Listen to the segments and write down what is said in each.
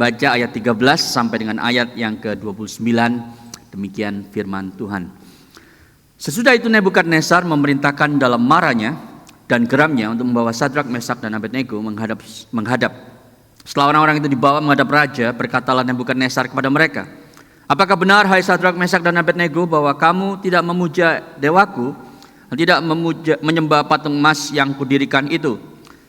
Baca ayat 13 sampai dengan ayat yang ke-29. Demikian firman Tuhan. Sesudah itu Nebukadnezar memerintahkan dalam marahnya dan geramnya untuk membawa Sadrak, Mesak dan Abednego menghadap. Setelah orang-orang itu dibawa menghadap raja, berkatalah Nebukadnezar kepada mereka, "Apakah benar, hai Sadrak, Mesak dan Abednego, bahwa kamu tidak memuja dewaku dan tidak menyembah patung emas yang kudirikan itu?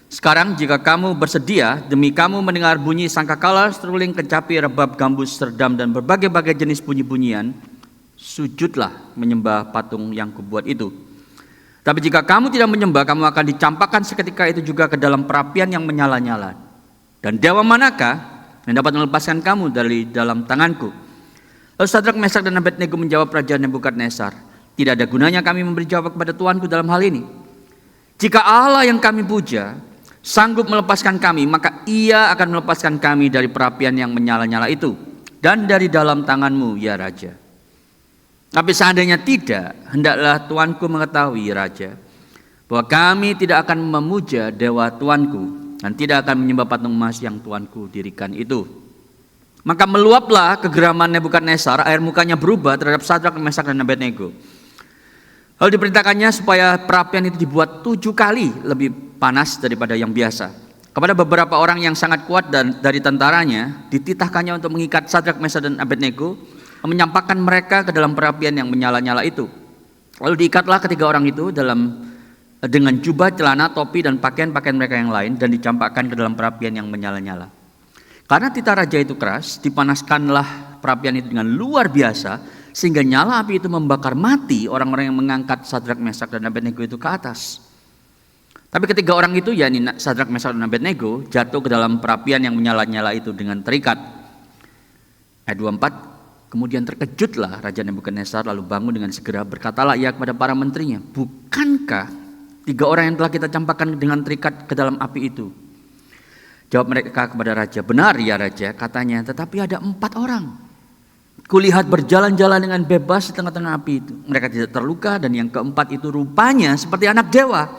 Sekarang jika kamu bersedia, demi kamu mendengar bunyi sangkakala, seruling, kecapi, rebab, gambus, serdam, dan berbagai-bagai jenis bunyi-bunyian, sujudlah menyembah patung yang kubuat itu. Tapi jika kamu tidak menyembah, kamu akan dicampakkan seketika itu juga ke dalam perapian yang menyala-nyala. Dan dewa manakah yang dapat melepaskan kamu dari dalam tanganku?" Lalu Sadrak, Mesak dan Abednego menjawab Raja Nebukadnezar, "Tidak ada gunanya kami memberi jawab kepada tuanku dalam hal ini. Jika Allah yang kami puja sanggup melepaskan kami, maka ia akan melepaskan kami dari perapian yang menyala-nyala itu dan dari dalam tanganmu, ya Raja. Tapi seandainya tidak, hendaklah tuanku mengetahui, Raja, bahwa kami tidak akan memuja dewa tuanku dan tidak akan menyembah patung emas yang tuanku dirikan itu." Maka meluaplah kegeraman Nebukadnezar, air mukanya berubah terhadap Sadrak, Mesak dan Abednego. Lalu diperintahkannya supaya perapian itu dibuat 7 kali lebih panas daripada yang biasa. Kepada beberapa orang yang sangat kuat dan dari tentaranya, dititahkannya untuk mengikat Sadrak, Mesak dan Abednego, menyampakkan mereka ke dalam perapian yang menyala-nyala itu. Lalu diikatlah ketiga orang itu dengan jubah, celana, topi, dan pakaian-pakaian mereka yang lain, dan dicampakkan ke dalam perapian yang menyala-nyala. Karena titah raja itu keras, dipanaskanlah perapian itu dengan luar biasa, sehingga nyala api itu membakar mati orang-orang yang mengangkat Sadrak, Mesak dan Abednego itu ke atas. Tapi ketiga orang itu, yakni Sadrak, Mesak dan Abednego, jatuh ke dalam perapian yang menyala-nyala itu dengan terikat. Ayat 24, kemudian terkejutlah Raja Nebukadnezar, lalu bangun dengan segera, berkatalah ia kepada para menterinya, "Bukankah 3 orang yang telah kita campakkan dengan terikat ke dalam api itu?" Jawab mereka kepada raja, "Benar ya Raja," katanya, "tetapi ada 4 orang. Kulihat berjalan-jalan dengan bebas di tengah-tengah api itu. Mereka tidak terluka, dan yang keempat itu rupanya seperti anak dewa."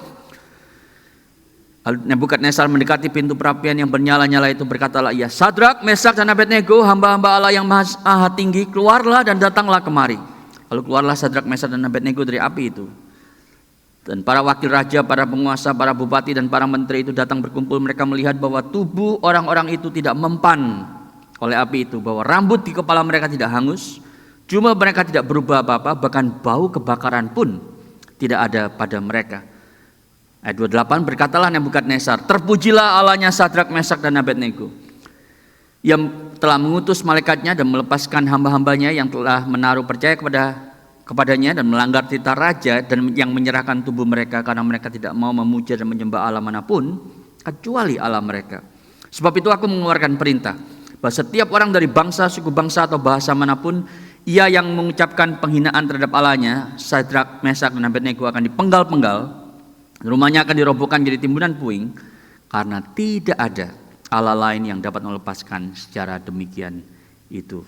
Lalu Nebukadnezar mendekati pintu perapian yang bernyala-nyala itu, berkatalah ia, "Sadrak, Mesak dan Abednego, hamba-hamba Allah yang maha tinggi, keluarlah dan datanglah kemari." Lalu keluarlah Sadrak, Mesak dan Abednego dari api itu. Dan para wakil raja, para penguasa, para bupati dan para menteri itu datang berkumpul. Mereka melihat bahwa tubuh orang-orang itu tidak mempan oleh api itu, bahwa rambut di kepala mereka tidak hangus, cuma mereka tidak berubah apa-apa, bahkan bau kebakaran pun tidak ada pada mereka. Ayat 28, berkatalah Nebukadnezar, "Terpujilah Allahnya Sadrak, Mesak dan Abednego, yang telah mengutus malaikatnya dan melepaskan hamba-hambanya yang telah menaruh percaya kepadanya dan melanggar titah raja, dan yang menyerahkan tubuh mereka karena mereka tidak mau memuja dan menyembah Allah manapun kecuali Allah mereka. Sebab itu aku mengeluarkan perintah bahwa setiap orang dari bangsa, suku bangsa atau bahasa manapun, ia yang mengucapkan penghinaan terhadap Allahnya Sadrak, Mesak dan Abednego akan dipenggal-penggal, rumahnya akan dirobohkan jadi timbunan puing, karena tidak ada Allah lain yang dapat melepaskan secara demikian itu."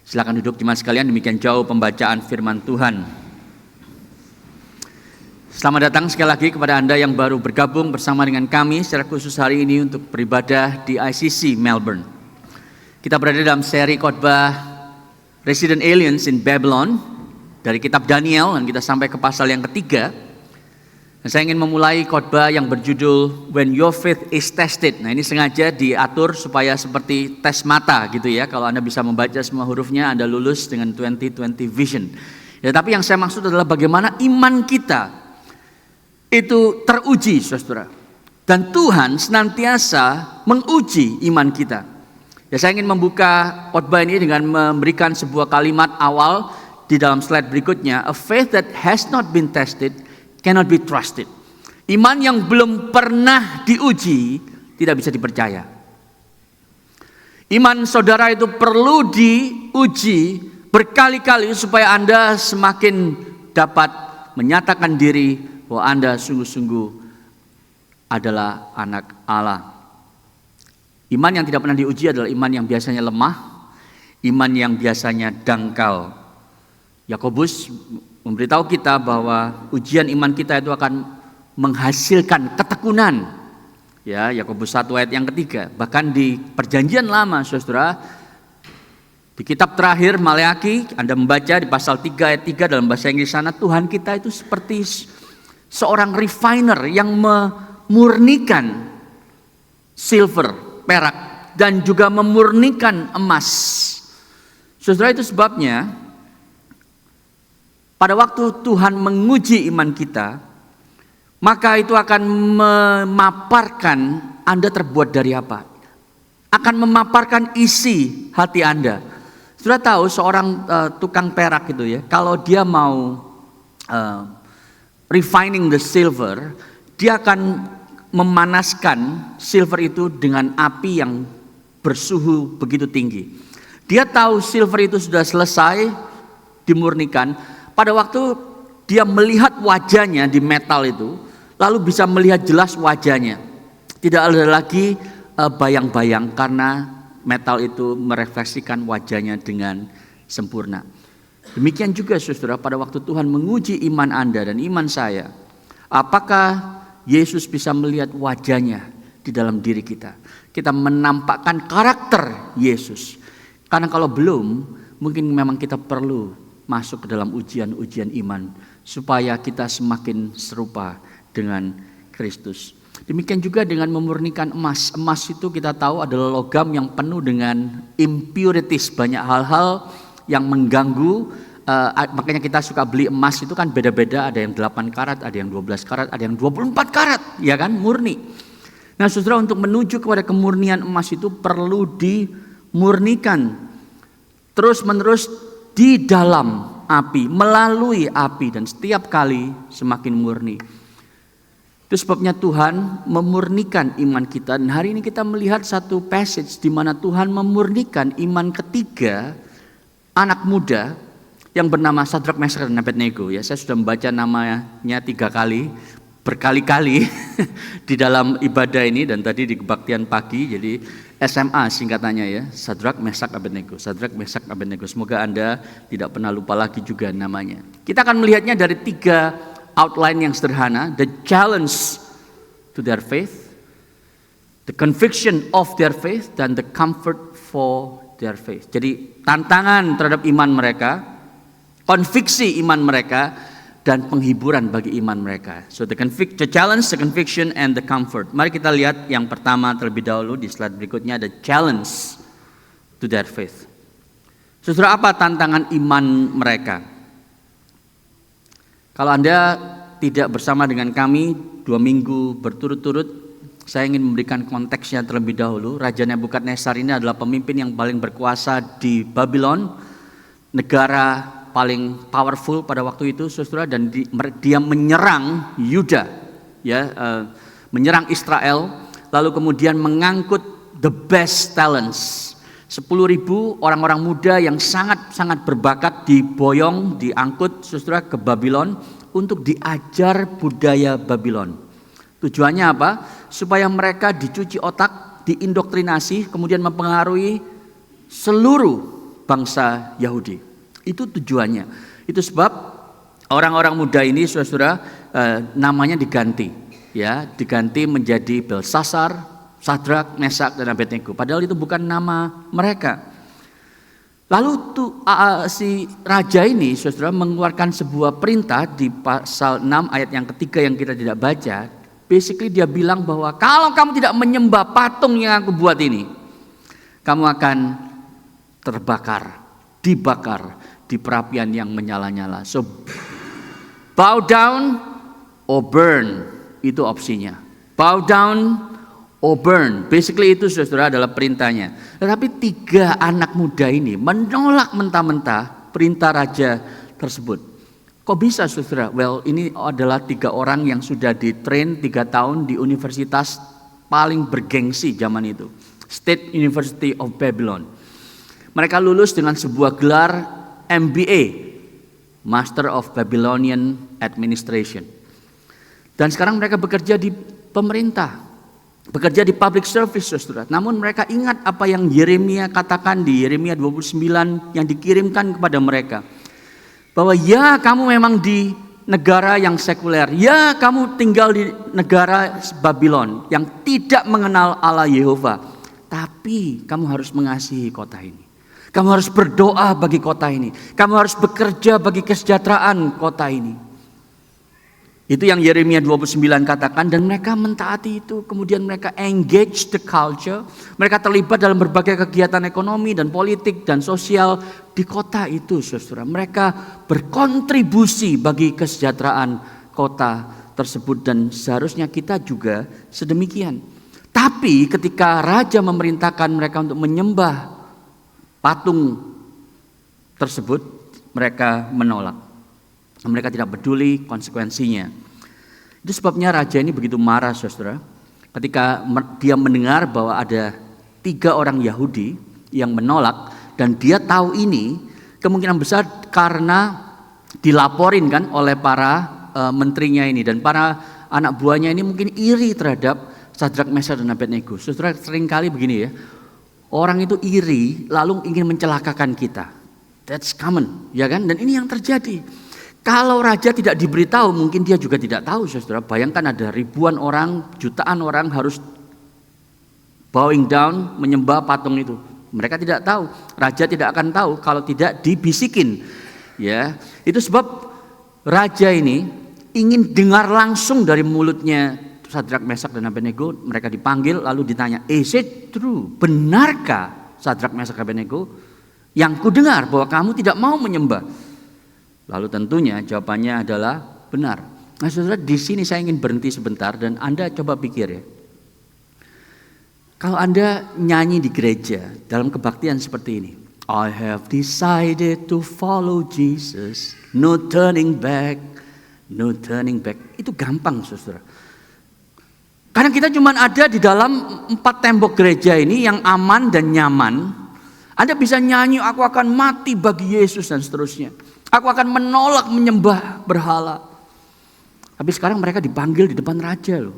Silakan duduk jemaat sekalian, demikian jauh pembacaan firman Tuhan. Selamat datang sekali lagi kepada Anda yang baru bergabung bersama dengan kami secara khusus hari ini untuk beribadah di ICC Melbourne. Kita berada dalam seri khotbah Resident Aliens in Babylon dari kitab Daniel, dan kita sampai ke pasal yang ketiga. Dan saya ingin memulai khotbah yang berjudul When Your Faith is Tested. Nah, ini sengaja diatur supaya seperti tes mata gitu ya. Kalau Anda bisa membaca semua hurufnya, Anda lulus dengan 2020 vision. Ya, tapi yang saya maksud adalah bagaimana iman kita itu teruji, saudara. Dan Tuhan senantiasa menguji iman kita. Ya, saya ingin membuka khotbah ini dengan memberikan sebuah kalimat awal di dalam slide berikutnya. A faith that has not been tested cannot be trusted. Iman yang belum pernah diuji tidak bisa dipercaya. Iman saudara itu perlu diuji berkali-kali supaya Anda semakin dapat menyatakan diri bahwa Anda sungguh-sungguh adalah anak Allah. Iman yang tidak pernah diuji adalah iman yang biasanya lemah, iman yang biasanya dangkal. Yakobus memberitahu kita bahwa ujian iman kita itu akan menghasilkan ketekunan. Ya, Yakobus 1 ayat yang ketiga. Bahkan di Perjanjian Lama, Saudara, di kitab terakhir Maleaki, Anda membaca di pasal 3 ayat 3 dalam bahasa Inggris sana, Tuhan kita itu seperti seorang refiner yang memurnikan silver, perak, dan juga memurnikan emas. Saudara, itu sebabnya pada waktu Tuhan menguji iman kita, maka itu akan memaparkan Anda terbuat dari apa. Akan memaparkan isi hati Anda. Sudah tahu seorang tukang perak itu ya, kalau dia mau refining the silver, dia akan memanaskan silver itu dengan api yang bersuhu begitu tinggi. Dia tahu silver itu sudah selesai dimurnikan. Pada waktu dia melihat wajahnya di metal itu, lalu bisa melihat jelas wajahnya. Tidak ada lagi bayang-bayang karena metal itu merefleksikan wajahnya dengan sempurna. Demikian juga saudara, pada waktu Tuhan menguji iman Anda dan iman saya, apakah Yesus bisa melihat wajahnya di dalam diri kita? Kita menampakkan karakter Yesus. Karena kalau belum, mungkin memang kita perlu masuk ke dalam ujian-ujian iman supaya kita semakin serupa dengan Kristus. Demikian juga dengan memurnikan emas. Emas itu kita tahu adalah logam yang penuh dengan impurities, banyak hal-hal yang mengganggu. Makanya kita suka beli emas itu kan beda-beda, ada yang 8 karat, ada yang 12 karat, ada yang 24 karat, ya kan, murni. Nah, saudara, untuk menuju kepada kemurnian emas itu perlu dimurnikan terus-menerus di dalam api, melalui api, dan setiap kali semakin murni. Itu sebabnya Tuhan memurnikan iman kita. Dan hari ini kita melihat satu passage di mana Tuhan memurnikan iman ketiga anak muda yang bernama Sadrak, Meshach, dan Abednego. Ya, saya sudah membaca namanya 3 kali, berkali-kali di dalam ibadah ini dan tadi di kebaktian pagi. Jadi SMA singkatannya ya, Sadrak, Meshach, Abednego. Sadrak, Meshach, Abednego. Semoga Anda tidak pernah lupa lagi juga namanya. Kita akan melihatnya dari 3 outline yang sederhana. The challenge to their faith, the conviction of their faith, dan the comfort for their faith. Jadi tantangan terhadap iman mereka, konviksi iman mereka, dan penghiburan bagi iman mereka. So the challenge, the conviction, and the comfort. Mari kita lihat yang pertama terlebih dahulu di slide berikutnya, the challenge to their faith. Saudara, apa tantangan iman mereka? Kalau Anda tidak bersama dengan kami 2 minggu berturut-turut, saya ingin memberikan konteksnya terlebih dahulu. Raja Nebukadnezar ini adalah pemimpin yang paling berkuasa di Babylon, negara paling powerful pada waktu itu, saudara, dan dia menyerang Yuda, ya, menyerang Israel, lalu kemudian mengangkut the best talents. 10.000 orang-orang muda yang sangat-sangat berbakat diboyong, diangkut saudara ke Babylon untuk diajar budaya Babylon. Tujuannya apa? Supaya mereka dicuci otak, diindoktrinasi, kemudian mempengaruhi seluruh bangsa Yahudi. Itu tujuannya. Itu sebab orang-orang muda ini saudara namanya diganti, ya, diganti menjadi Belsasar, Sadrak, Meshach, dan Abednego. Padahal itu bukan nama mereka. Lalu si raja ini, saudara, mengeluarkan sebuah perintah di pasal 6 ayat yang ketiga yang kita tidak baca. Basically dia bilang bahwa kalau kamu tidak menyembah patung yang aku buat ini, kamu akan terbakar, dibakar di perapian yang menyala-nyala. So bow down or burn, itu opsinya. Bow down or burn. Basically itu saudara adalah perintahnya. Tetapi 3 anak muda ini menolak mentah-mentah perintah raja tersebut. Kok bisa saudara? Well, ini adalah 3 orang yang sudah di-train 3 tahun di universitas paling bergengsi zaman itu, State University of Babylon. Mereka lulus dengan sebuah gelar MBA, Master of Babylonian Administration. Dan sekarang mereka bekerja di pemerintah, bekerja di public service, saudara. Namun mereka ingat apa yang Yeremia katakan di Yeremia 29 yang dikirimkan kepada mereka. Bahwa ya, kamu memang negara yang sekuler. Ya, kamu tinggal di negara Babylon yang tidak mengenal Allah Yehova. Tapi kamu harus mengasihi kota ini. Kamu harus berdoa bagi kota ini. Kamu harus bekerja bagi kesejahteraan kota ini. Itu yang Yeremia 29 katakan, dan mereka mentaati itu. Kemudian mereka engage the culture. Mereka terlibat dalam berbagai kegiatan ekonomi dan politik dan sosial di kota itu, saudara. Mereka berkontribusi bagi kesejahteraan kota tersebut, dan seharusnya kita juga sedemikian. Tapi ketika raja memerintahkan mereka untuk menyembah patung tersebut, mereka menolak. Mereka tidak peduli konsekuensinya. Itu sebabnya raja ini begitu marah, saudara, ketika dia mendengar bahwa ada 3 orang Yahudi yang menolak, dan dia tahu ini kemungkinan besar karena dilaporin kan oleh para menterinya ini, dan para anak buahnya ini mungkin iri terhadap Sadrak, Mesak dan Abednego. Saudara, seringkali begini ya, orang itu iri lalu ingin mencelakakan kita. That's common, ya kan? Dan ini yang terjadi. Kalau raja tidak diberitahu, mungkin dia juga tidak tahu, saudara. Bayangkan ada ribuan orang, jutaan orang harus bowing down menyembah patung itu. Mereka tidak tahu, raja tidak akan tahu kalau tidak dibisikin. Ya, itu sebab raja ini ingin dengar langsung dari mulutnya Sadrak, Mesak dan Abednego. Mereka dipanggil lalu ditanya, "Is it true? Benarkah Sadrak, Mesak dan Abednego yang kudengar bahwa kamu tidak mau menyembah?" Lalu tentunya jawabannya adalah benar. Nah, saudara, di sini saya ingin berhenti sebentar dan Anda coba pikir ya. Kalau Anda nyanyi di gereja dalam kebaktian seperti ini, I have decided to follow Jesus, no turning back, no turning back. Itu gampang, saudara. Karena kita cuma ada di dalam 4 tembok gereja ini yang aman dan nyaman. Anda bisa nyanyi, aku akan mati bagi Yesus dan seterusnya. Aku akan menolak menyembah berhala. Tapi sekarang mereka dipanggil di depan raja loh.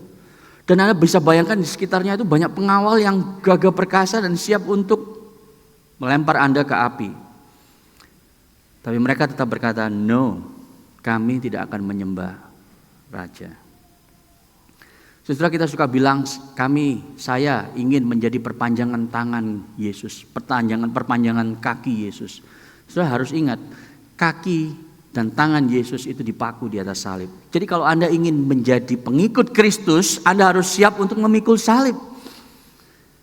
Dan Anda bisa bayangkan di sekitarnya itu banyak pengawal yang gagah perkasa dan siap untuk melempar Anda ke api. Tapi mereka tetap berkata, no, kami tidak akan menyembah raja. Setelah kita suka bilang, saya ingin menjadi perpanjangan tangan Yesus, perpanjangan kaki Yesus. Saudara harus ingat, kaki dan tangan Yesus itu dipaku di atas salib. Jadi kalau Anda ingin menjadi pengikut Kristus, Anda harus siap untuk memikul salib.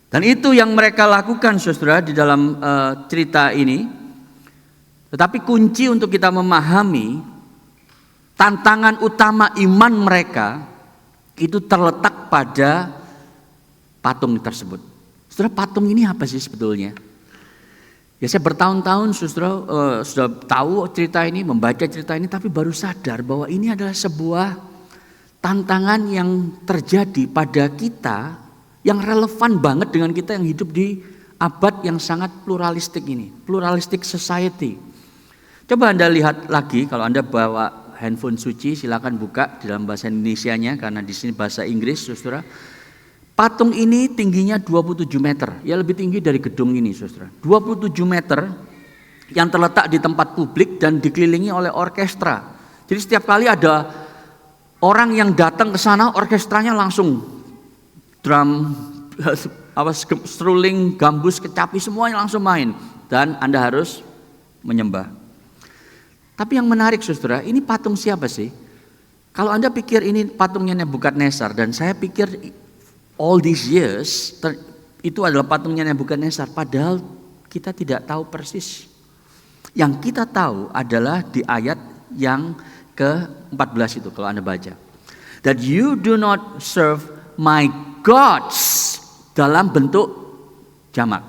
Dan itu yang mereka lakukan, saudara, di dalam cerita ini. Tetapi kunci untuk kita memahami tantangan utama iman mereka itu terletak pada patung tersebut. Saudara, patung ini apa sih sebetulnya? Ya, saya bertahun-tahun sudah tahu cerita ini, membaca cerita ini, tapi baru sadar bahwa ini adalah sebuah tantangan yang terjadi pada kita, yang relevan banget dengan kita yang hidup di abad yang sangat pluralistik ini, pluralistic society. Coba Anda lihat lagi, kalau Anda bawa handphone suci, silakan buka di dalam bahasa Indonesianya, karena di sini bahasa Inggris, saudara. Patung ini tingginya 27 meter, ya lebih tinggi dari gedung ini, saudara. 27 meter yang terletak di tempat publik dan dikelilingi oleh orkestra. Jadi setiap kali ada orang yang datang ke sana, orkestranya langsung drum, seruling, gambus, kecapi, semuanya langsung main. Dan Anda harus menyembah. Tapi yang menarik, saudara, ini patung siapa sih? Kalau Anda pikir ini patungnya Nebukadnezar, dan saya pikir all these years itu adalah patungnya Nebukadnezar, padahal kita tidak tahu persis. Yang kita tahu adalah di ayat yang ke-14 itu, kalau Anda baca. That you do not serve my gods, dalam bentuk jamak.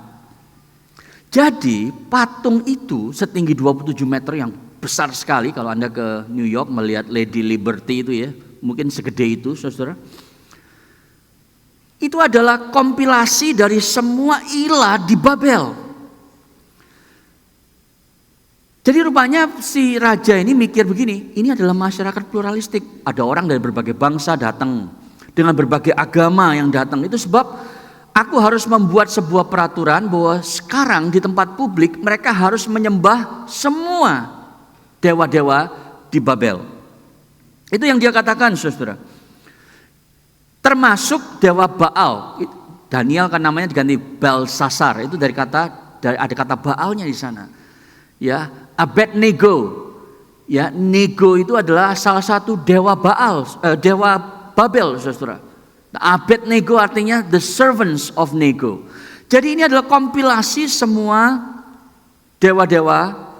Jadi patung itu setinggi 27 meter yang besar sekali. Kalau Anda ke New York melihat Lady Liberty itu ya, mungkin segede itu, saudara. Itu adalah kompilasi dari semua ilah di Babel. Jadi rupanya si raja ini mikir begini, ini adalah masyarakat pluralistik. Ada orang dari berbagai bangsa datang, dengan berbagai agama yang datang. Itu sebab aku harus membuat sebuah peraturan bahwa sekarang di tempat publik mereka harus menyembah semua dewa-dewa di Babel. Itu yang dia katakan, saudara. Termasuk dewa Baal. Daniel kan namanya diganti Belsasar. Itu ada kata Baalnya di sana. Ya, Abednego. Ya, Nego itu adalah salah satu dewa Baal, dewa Babel, saudara. Nah, Abednego artinya the servants of Nego. Jadi ini adalah kompilasi semua dewa-dewa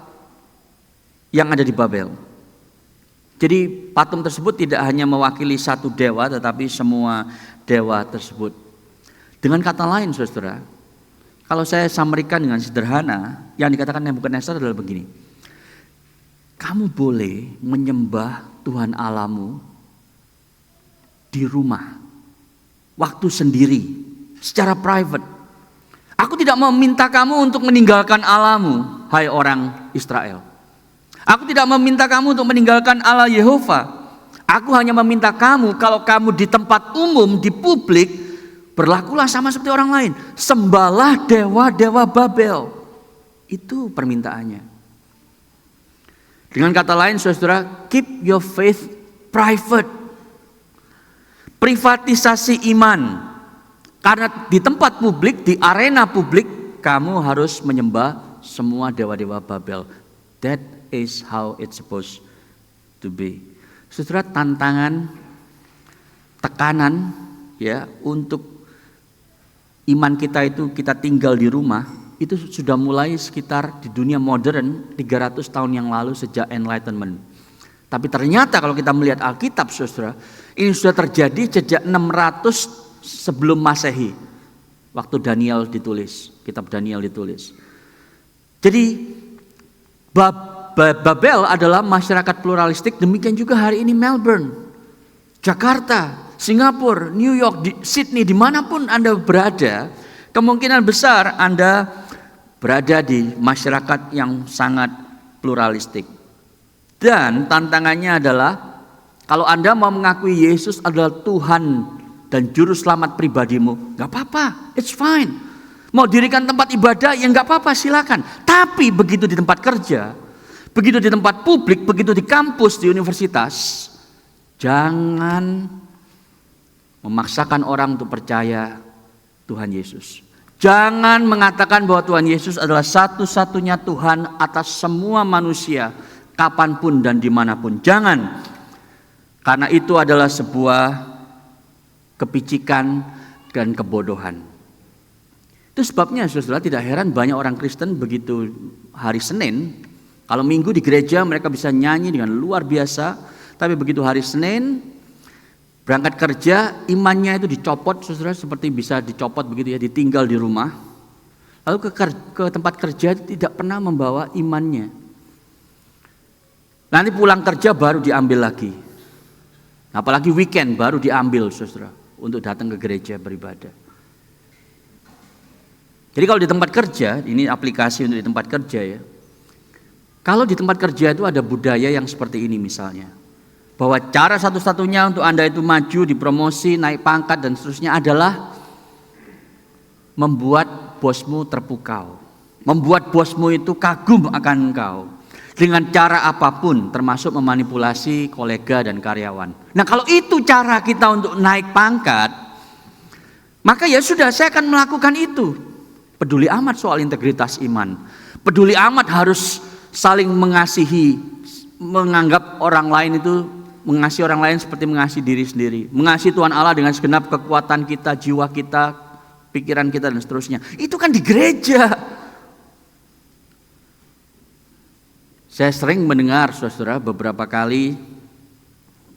yang ada di Babel. Jadi patung tersebut tidak hanya mewakili satu dewa, tetapi semua dewa tersebut. Dengan kata lain, saudara, kalau saya samarikan dengan sederhana, yang dikatakan Nebukadnezar adalah begini. Kamu boleh menyembah Tuhan Allahmu di rumah, waktu sendiri, secara private. Aku tidak meminta kamu untuk meninggalkan Allahmu, hai orang Israel. Aku tidak meminta kamu untuk meninggalkan Allah Yehova. Aku hanya meminta kamu, kalau kamu di tempat umum, di publik, berlakulah sama seperti orang lain. Sembahlah dewa-dewa Babel. Itu permintaannya. Dengan kata lain, saudara, keep your faith private. Privatisasi iman. Karena di tempat publik, di arena publik, kamu harus menyembah semua dewa-dewa Babel. That is how it's supposed to be. Saudara, tantangan, tekanan ya untuk iman kita itu kita tinggal di rumah, itu sudah mulai sekitar di dunia modern 300 tahun yang lalu sejak Enlightenment. Tapi ternyata kalau kita melihat Alkitab, saudara, ini sudah terjadi sejak 600 sebelum Masehi, waktu Daniel ditulis, kitab Daniel ditulis. Jadi Babel adalah masyarakat pluralistik, demikian juga hari ini Melbourne, Jakarta, Singapura, New York, Sydney, dimanapun Anda berada, kemungkinan besar Anda berada di masyarakat yang sangat pluralistik. Dan tantangannya adalah, kalau Anda mau mengakui Yesus adalah Tuhan dan Juru Selamat pribadimu, gak apa-apa, it's fine. Mau dirikan tempat ibadah, ya gak apa-apa, silakan. Tapi begitu di tempat kerja, begitu di tempat publik, begitu di kampus, di universitas, jangan memaksakan orang untuk percaya Tuhan Yesus. Jangan mengatakan bahwa Tuhan Yesus adalah satu-satunya Tuhan atas semua manusia, kapanpun dan dimanapun. Jangan. Karena itu adalah sebuah kepicikan dan kebodohan. Itu sebabnya, saudara, tidak heran banyak orang Kristen begitu hari Senin, kalau Minggu di gereja mereka bisa nyanyi dengan luar biasa, tapi begitu hari Senin berangkat kerja, imannya itu dicopot, saudara, seperti bisa dicopot begitu ya, ditinggal di rumah. Lalu ke tempat kerja tidak pernah membawa imannya. Nanti pulang kerja baru diambil lagi. Apalagi weekend baru diambil, saudara, untuk datang ke gereja beribadah. Jadi kalau di tempat kerja, ini aplikasi untuk di tempat kerja ya. Kalau di tempat kerja itu ada budaya yang seperti ini misalnya. Bahwa cara satu-satunya untuk Anda itu maju, dipromosi, naik pangkat dan seterusnya adalah membuat bosmu terpukau. Membuat bosmu itu kagum akan engkau. Dengan cara apapun, termasuk memanipulasi kolega dan karyawan. Nah, kalau itu cara kita untuk naik pangkat, maka ya sudah, saya akan melakukan itu. Peduli amat soal integritas iman. Peduli amat harus saling mengasihi, menganggap orang lain itu, mengasihi orang lain seperti mengasihi diri sendiri. Mengasihi Tuhan Allah dengan segenap kekuatan kita, jiwa kita, pikiran kita dan seterusnya. Itu kan di gereja. Saya sering mendengar, saudara, beberapa kali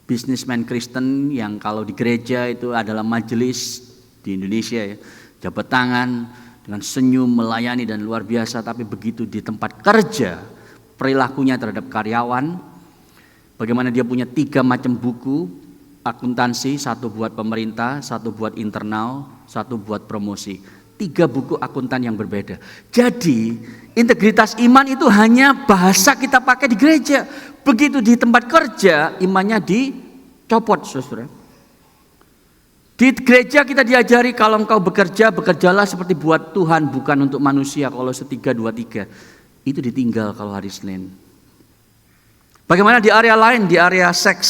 businessman Kristen yang kalau di gereja itu adalah majelis di Indonesia ya, jabat tangan dengan senyum melayani dan luar biasa, tapi begitu di tempat kerja perilakunya terhadap karyawan, bagaimana dia punya 3 macam buku akuntansi, 1 buat pemerintah, 1 buat internal, 1 buat promosi. 3 buku akuntan yang berbeda. Jadi integritas iman itu hanya bahasa kita pakai di gereja. Begitu di tempat kerja imannya dicopot, saudara. Di gereja kita diajari kalau engkau bekerja, bekerjalah seperti buat Tuhan, bukan untuk manusia. Kolose 3:23. Itu ditinggal kalau hari Senin. Bagaimana di area lain, di area seks,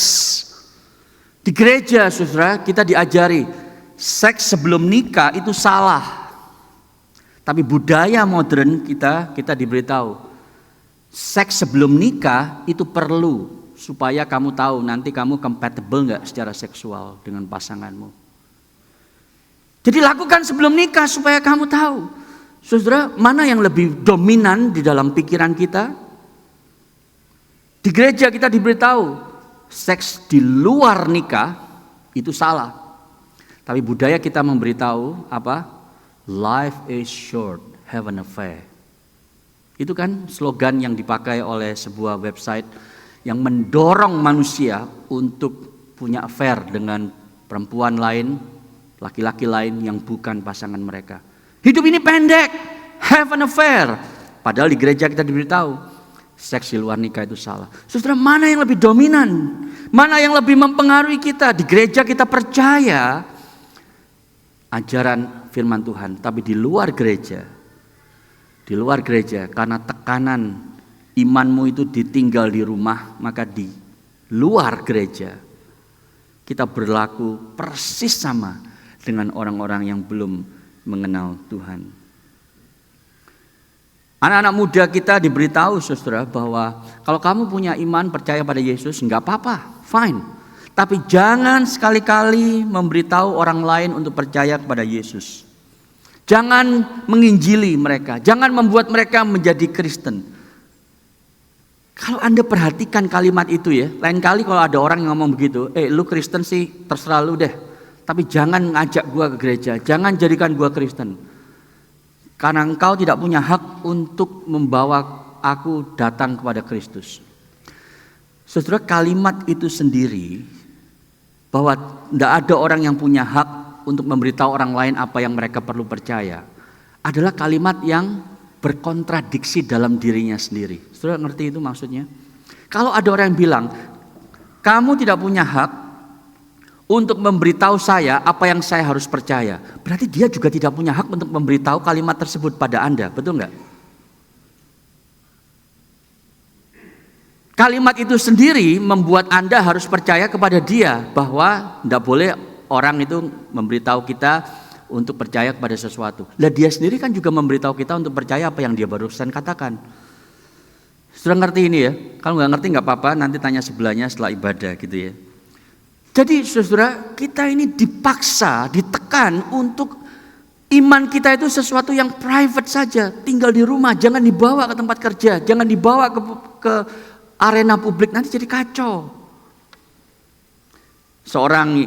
Di gereja, saudara, kita diajari seks sebelum nikah itu salah. Tapi budaya modern kita diberitahu seks sebelum nikah itu perlu supaya kamu tahu nanti kamu compatible nggak secara seksual dengan pasanganmu. Jadi lakukan sebelum nikah supaya kamu tahu, saudara, mana yang lebih dominan di dalam pikiran kita. Di gereja kita diberitahu seks di luar nikah itu salah. Tapi budaya kita memberitahu apa? Life is short, have an affair. Itu kan slogan yang dipakai oleh sebuah website yang mendorong manusia untuk punya affair dengan perempuan lain, laki-laki lain yang bukan pasangan mereka. Hidup ini pendek, have an affair. Padahal di gereja kita diberitahu seks di luar nikah itu salah. Saudara, mana yang lebih dominan? Mana yang lebih mempengaruhi kita? Di gereja kita percaya ajaran firman Tuhan, tapi di luar gereja karena tekanan imanmu itu ditinggal di rumah, maka di luar gereja kita berlaku persis sama dengan orang-orang yang belum mengenal Tuhan. Anak-anak muda kita diberitahu, saudara, bahwa kalau kamu punya iman percaya pada Yesus, enggak apa-apa, fine. Tapi jangan sekali-kali memberitahu orang lain untuk percaya kepada Yesus. Jangan menginjili mereka, jangan membuat mereka menjadi Kristen. Kalau Anda perhatikan kalimat itu ya, lain kali kalau ada orang yang ngomong begitu, lu Kristen sih terserah lu deh. Tapi jangan ngajak gua ke gereja, jangan jadikan gua Kristen. Karena engkau tidak punya hak untuk membawa aku datang kepada Kristus. Saudara, kalimat itu sendiri, bahwa tidak ada orang yang punya hak untuk memberitahu orang lain apa yang mereka perlu percaya, adalah kalimat yang berkontradiksi dalam dirinya sendiri. Saudara ngerti itu maksudnya? Kalau ada orang yang bilang, kamu tidak punya hak untuk memberitahu saya apa yang saya harus percaya, berarti dia juga tidak punya hak untuk memberitahu kalimat tersebut pada Anda, betul nggak? Kalimat itu sendiri membuat Anda harus percaya kepada dia, bahwa tidak boleh orang itu memberitahu kita untuk percaya kepada sesuatu. Lah dia sendiri kan juga memberitahu kita untuk percaya apa yang dia barusan katakan. Sudah ngerti ini ya? Kalau nggak ngerti nggak apa-apa, nanti tanya sebelahnya setelah ibadah gitu ya. Jadi saudara, kita ini dipaksa, ditekan untuk iman kita itu sesuatu yang private saja, tinggal di rumah, jangan dibawa ke tempat kerja, jangan dibawa ke arena publik, nanti jadi kacau. Seorang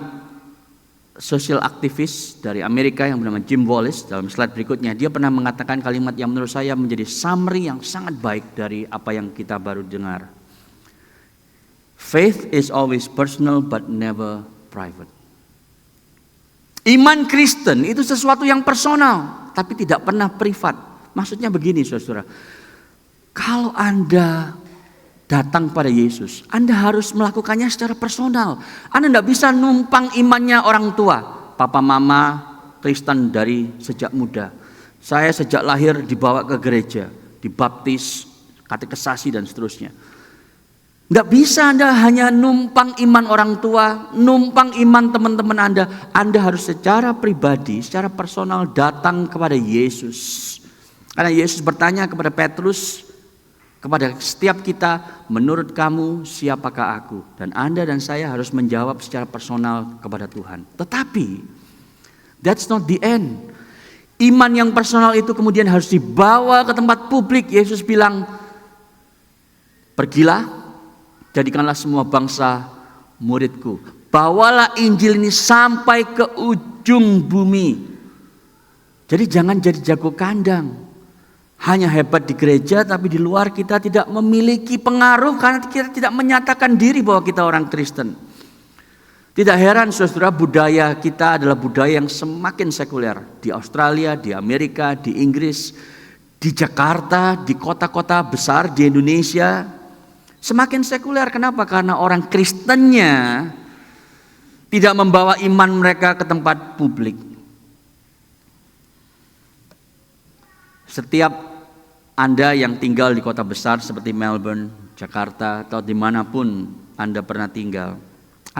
sosial aktivis dari Amerika yang bernama Jim Wallis, dalam slide berikutnya, dia pernah mengatakan kalimat yang menurut saya menjadi summary yang sangat baik dari apa yang kita baru dengar. Faith is always personal but never private. Iman Kristen itu sesuatu yang personal tapi tidak pernah privat. Maksudnya begini saudara, kalau Anda datang pada Yesus, Anda harus melakukannya secara personal. Anda tidak bisa numpang imannya orang tua. Papa mama Kristen dari sejak muda. Saya sejak lahir dibawa ke gereja, dibaptis, katekesasi dan seterusnya. Tidak bisa Anda hanya numpang iman orang tua, numpang iman teman-teman Anda. Anda harus secara pribadi, secara personal datang kepada Yesus. Karena Yesus bertanya kepada Petrus, kepada setiap kita, menurut kamu siapakah aku? Dan Anda dan saya harus menjawab secara personal kepada Tuhan. Tetapi that's not the end. Iman yang personal itu kemudian harus dibawa ke tempat publik. Yesus bilang, pergilah, jadikanlah semua bangsa muridku. Bawalah Injil ini sampai ke ujung bumi. Jadi jangan jadi jago kandang. Hanya hebat di gereja tapi di luar kita tidak memiliki pengaruh karena kita tidak menyatakan diri bahwa kita orang Kristen. Tidak heran saudara, budaya kita adalah budaya yang semakin sekuler. Di Australia, di Amerika, di Inggris, di Jakarta, di kota-kota besar di Indonesia. Semakin sekuler, kenapa? Karena orang Kristennya tidak membawa iman mereka ke tempat publik. Setiap Anda yang tinggal di kota besar seperti Melbourne, Jakarta, atau dimanapun Anda pernah tinggal,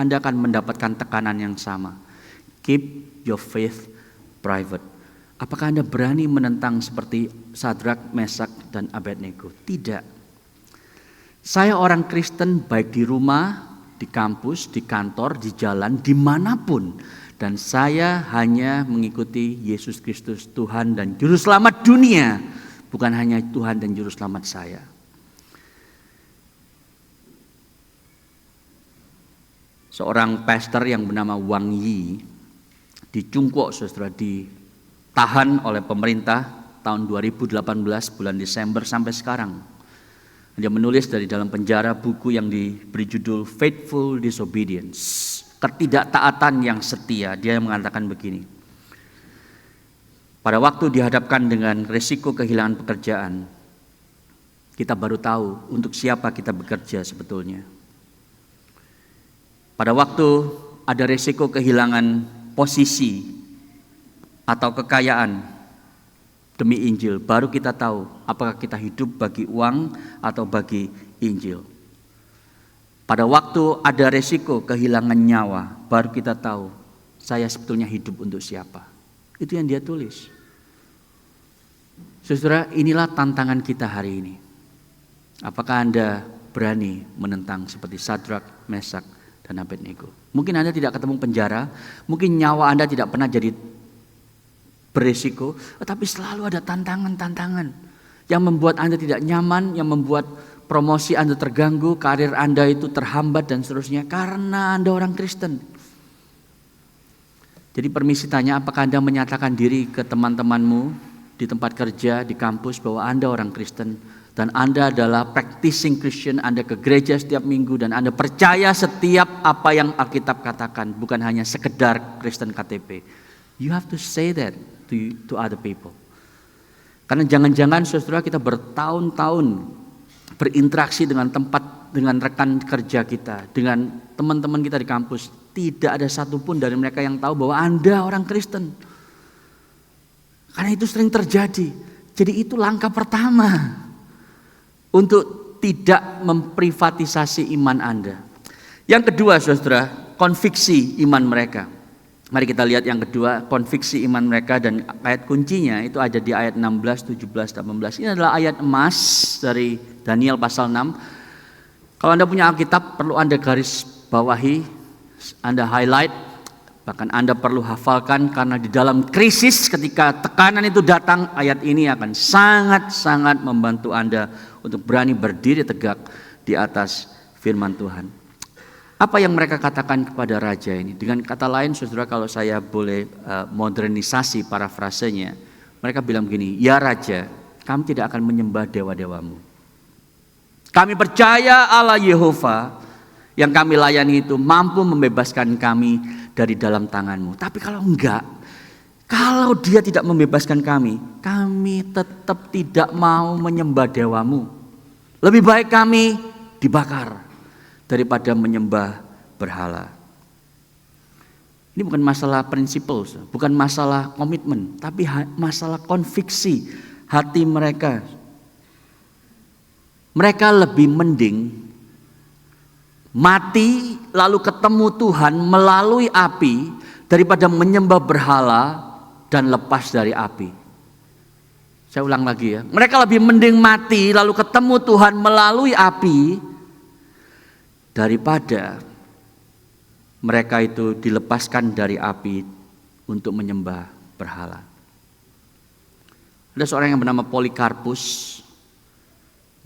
Anda akan mendapatkan tekanan yang sama. Keep your faith private. Apakah Anda berani menentang seperti Sadrak, Mesak, dan Abednego? Tidak. Saya orang Kristen baik di rumah, di kampus, di kantor, di jalan, dimanapun. Dan saya hanya mengikuti Yesus Kristus Tuhan dan Juru Selamat dunia. Bukan hanya Tuhan dan Juru Selamat saya. Seorang pastor yang bernama Wang Yi di Cungkuok, saudara, ditahan oleh pemerintah tahun 2018 bulan Desember sampai sekarang. Dia menulis dari dalam penjara buku yang diberi judul Faithful Disobedience. Ketidaktaatan yang setia. Dia mengatakan begini. Pada waktu dihadapkan dengan risiko kehilangan pekerjaan, kita baru tahu untuk siapa kita bekerja sebetulnya. Pada waktu ada risiko kehilangan posisi atau kekayaan demi Injil, baru kita tahu apakah kita hidup bagi uang atau bagi Injil. Pada waktu ada risiko kehilangan nyawa, baru kita tahu saya sebetulnya hidup untuk siapa. Itu yang dia tulis. Saudara, inilah tantangan kita hari ini. Apakah Anda berani menentang seperti Sadrak, Mesak, dan Abednego? Mungkin Anda tidak ketemu penjara, mungkin nyawa Anda tidak pernah jadi berisiko, tetapi selalu ada tantangan-tantangan yang membuat Anda tidak nyaman, yang membuat promosi Anda terganggu, karir Anda itu terhambat dan seterusnya karena Anda orang Kristen. Jadi permisi tanya, apakah Anda menyatakan diri ke teman-temanmu di tempat kerja, di kampus bahwa Anda orang Kristen dan Anda adalah practicing Christian, Anda ke gereja setiap minggu dan Anda percaya setiap apa yang Alkitab katakan, bukan hanya sekedar Kristen KTP. You have to say that to other people. Karena jangan-jangan saudara kita bertahun-tahun berinteraksi dengan rekan kerja kita, dengan teman-teman kita di kampus. Tidak ada satupun dari mereka yang tahu bahwa Anda orang Kristen. Karena itu sering terjadi. Jadi itu langkah pertama untuk tidak memprivatisasi iman Anda. Yang kedua saudara, konviksi iman mereka. Mari kita lihat yang kedua, konviksi iman mereka, dan ayat kuncinya itu ada di ayat 16, 17, 18. Ini adalah ayat emas dari Daniel pasal 6. Kalau Anda punya Alkitab, perlu Anda garis bawahi, Anda highlight, bahkan Anda perlu hafalkan karena di dalam krisis ketika tekanan itu datang, ayat ini akan sangat-sangat membantu Anda untuk berani berdiri tegak di atas firman Tuhan. Apa yang mereka katakan kepada raja ini? Dengan kata lain, saudara, kalau saya boleh modernisasi parafrasenya, mereka bilang begini, ya raja, kami tidak akan menyembah dewa-dewamu. Kami percaya Allah Yehova yang kami layani itu mampu membebaskan kami dari dalam tanganmu. Tapi kalau enggak, kalau dia tidak membebaskan kami, kami tetap tidak mau menyembah dewamu. Lebih baik kami dibakar daripada menyembah berhala. Ini bukan masalah prinsipal, bukan masalah komitmen, tapi masalah konviksi hati mereka. Mereka lebih mending mati lalu ketemu Tuhan melalui api daripada menyembah berhala dan lepas dari api. Saya ulang lagi ya. Mereka lebih mending mati lalu ketemu Tuhan melalui api daripada mereka itu dilepaskan dari api untuk menyembah berhala. Ada seorang yang bernama Polikarpus,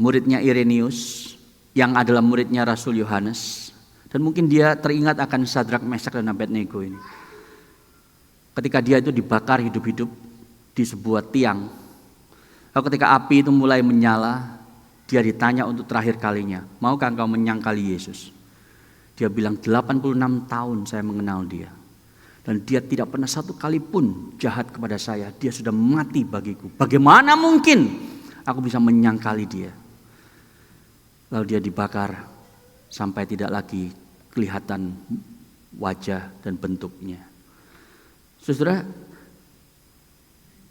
muridnya Irenaeus, yang adalah muridnya Rasul Yohanes. Dan mungkin dia teringat akan Sadrak, Mesak, dan Abednego ini. Ketika dia itu dibakar hidup-hidup di sebuah tiang. Lalu ketika api itu mulai menyala, dia ditanya untuk terakhir kalinya, maukah engkau menyangkali Yesus? Dia bilang 86 tahun saya mengenal dia. Dan dia tidak pernah satu kali pun jahat kepada saya. Dia sudah mati bagiku. Bagaimana mungkin aku bisa menyangkali dia? Lalu dia dibakar sampai tidak lagi kelihatan wajah dan bentuknya. Saudara,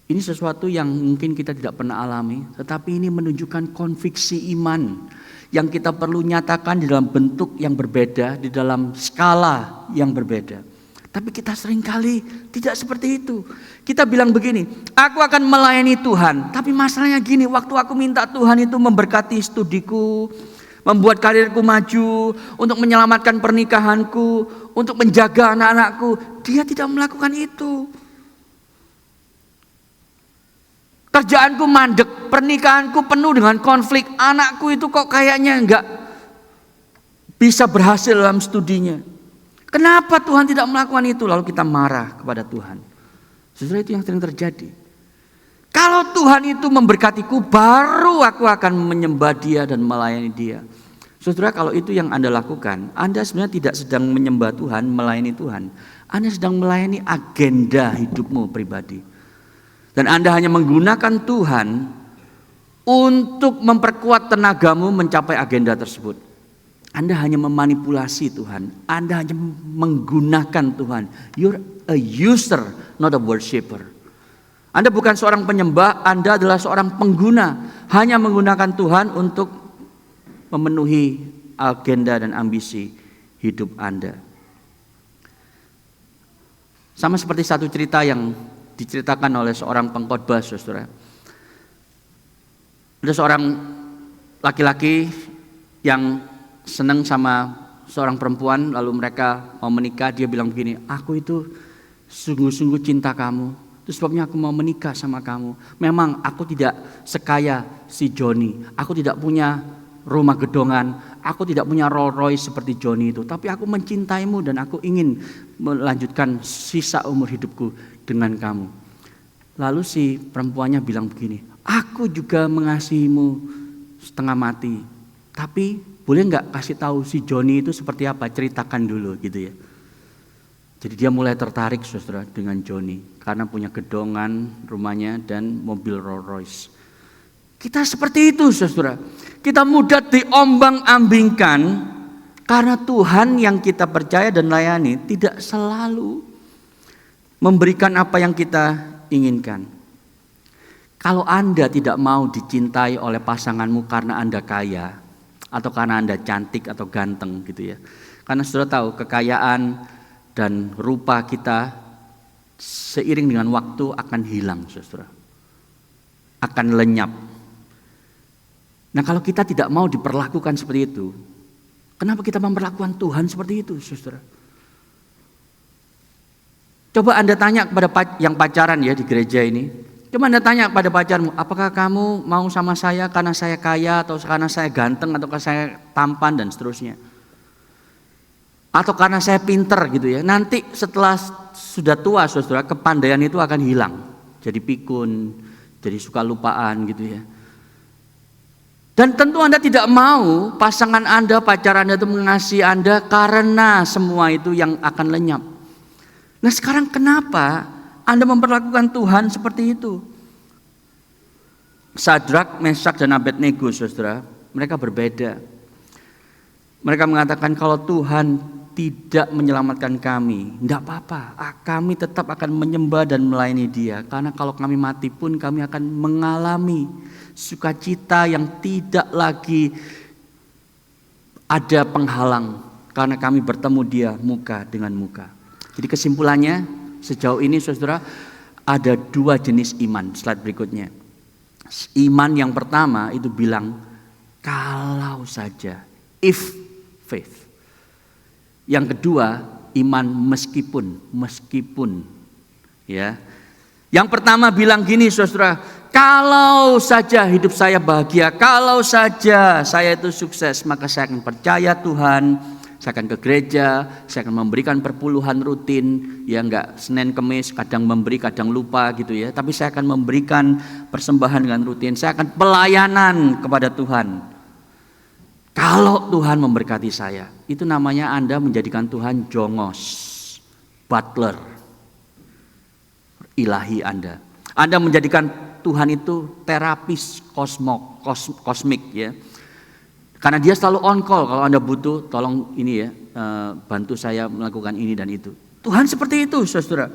Ini sesuatu yang mungkin kita tidak pernah alami, tetapi ini menunjukkan konviksi iman yang kita perlu nyatakan di dalam bentuk yang berbeda, di dalam skala yang berbeda. Tapi kita seringkali tidak seperti itu. Kita bilang begini, aku akan melayani Tuhan. Tapi masalahnya gini, waktu aku minta Tuhan itu memberkati studiku, membuat karirku maju, untuk menyelamatkan pernikahanku, untuk menjaga anak-anakku, Dia tidak melakukan itu. Kerjaanku mandek, pernikahanku penuh dengan konflik, anakku itu kok kayaknya enggak bisa berhasil dalam studinya. Kenapa Tuhan tidak melakukan itu? Lalu kita marah kepada Tuhan. Saudara, itu yang sering terjadi. Kalau Tuhan itu memberkatiku, baru aku akan menyembah Dia dan melayani Dia. Saudara, kalau itu yang Anda lakukan, Anda sebenarnya tidak sedang menyembah Tuhan, melayani Tuhan. Anda sedang melayani agenda hidupmu pribadi. Dan Anda hanya menggunakan Tuhan untuk memperkuat tenagamu mencapai agenda tersebut. Anda hanya memanipulasi Tuhan. Anda hanya menggunakan Tuhan. You're a user, not a worshiper. Anda bukan seorang penyembah, Anda adalah seorang pengguna. Hanya menggunakan Tuhan untuk memenuhi agenda dan ambisi hidup Anda. Sama seperti satu cerita yang diceritakan oleh seorang pengkhotbah, saudara. Ada seorang laki-laki yang senang sama seorang perempuan, lalu mereka mau menikah. Dia bilang begini, aku itu sungguh-sungguh cinta kamu, itu sebabnya aku mau menikah sama kamu. Memang aku tidak sekaya si Joni, aku tidak punya rumah gedongan, aku tidak punya Rolls Royce seperti Joni itu, tapi aku mencintaimu dan aku ingin melanjutkan sisa umur hidupku dengan kamu. Lalu si perempuannya bilang begini, aku juga mengasihimu setengah mati, tapi boleh nggak kasih tahu si Joni itu seperti apa, ceritakan dulu gitu ya. Jadi dia mulai tertarik, saudara, dengan Joni karena punya gedongan rumahnya dan mobil Rolls Royce. Kita seperti itu, saudara. Kita mudah diombang-ambingkan karena Tuhan yang kita percaya dan layani tidak selalu memberikan apa yang kita inginkan. Kalau Anda tidak mau dicintai oleh pasanganmu karena Anda kaya atau karena Anda cantik atau ganteng gitu ya. Karena sudah tahu kekayaan dan rupa kita seiring dengan waktu akan hilang, saudara. Akan lenyap. Nah, kalau kita tidak mau diperlakukan seperti itu, kenapa kita memperlakukan Tuhan seperti itu, saudara? Coba Anda tanya kepada yang pacaran ya di gereja ini. Coba Anda tanya kepada pacarmu, apakah kamu mau sama saya karena saya kaya, atau karena saya ganteng, atau karena saya tampan dan seterusnya. Atau karena saya pinter gitu ya. Nanti setelah sudah tua, saudara, kepandaian itu akan hilang. Jadi pikun, jadi suka lupaan gitu ya. Dan tentu Anda tidak mau pasangan Anda, pacar Anda itu mengasihi Anda karena semua itu yang akan lenyap. Nah, sekarang kenapa Anda memperlakukan Tuhan seperti itu? Sadrak, Mesak, dan Abednego, saudara, mereka berbeda. Mereka mengatakan kalau Tuhan tidak menyelamatkan kami, tidak apa-apa, kami tetap akan menyembah dan melayani Dia. Karena kalau kami mati pun kami akan mengalami sukacita yang tidak lagi ada penghalang, karena kami bertemu Dia muka dengan muka. Jadi kesimpulannya sejauh ini, saudara, ada dua jenis iman. Slide berikutnya. Iman yang pertama itu bilang kalau saja, if faith. Yang kedua, iman meskipun. Ya. Yang pertama bilang gini, saudara, kalau saja hidup saya bahagia, kalau saja saya itu sukses, maka saya akan percaya Tuhan. Saya akan ke gereja, saya akan memberikan perpuluhan rutin, ya enggak Senin Kemis, kadang memberi, kadang lupa gitu ya. Tapi saya akan memberikan persembahan dengan rutin, saya akan pelayanan kepada Tuhan. Kalau Tuhan memberkati saya, itu namanya Anda menjadikan Tuhan jongos, butler, ilahi Anda. Anda menjadikan Tuhan itu terapis kosmik ya. Karena Dia selalu on call, kalau Anda butuh tolong ini ya, bantu saya melakukan ini dan itu. Tuhan seperti itu, saudara.